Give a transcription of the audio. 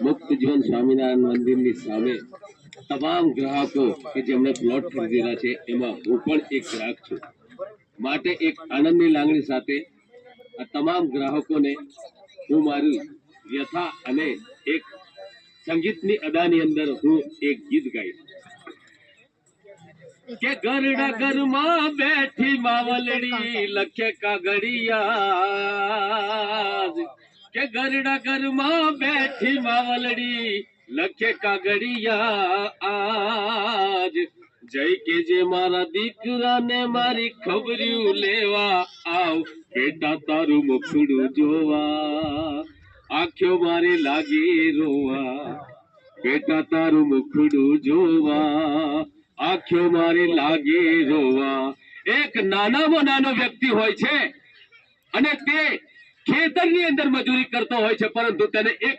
મુક્ત જીવન સ્વામિનારાયણ મંદિરની સામે તમામ ગ્રાહકો કે જેમણે પ્લોટ ખરીદેલા છે એમાં હું પણ એક ગ્રાહક છું. માટે એક આનંદની લાગણી સાથે આ તમામ ગ્રાહકોને હું મારી વ્યથા અને એક સંગીતની અદાની અંદર હું એક ગીત ગાઈશ કે ગરડા ઘરમાં બેઠી માવલડી લખે કાગડિયા, કે ગરડા ઘરમાં બેઠી માવલડી લખે કાગડિયા. આજ જય કે જે મારા દીકરાને મારી ખબર્યું લેવા આવ, બેટા તારું મુખડું જોવા આંખો મારી લાગી રોવા, બેટા તારું મુખડું જોવા આંખો મારી લાગી રોવા. એક નાનામાં નાનો વ્યક્તિ હોય છે અને તે ખેતરની અંદર મજૂરી કરતો હોય છે, પરંતુ તેને એક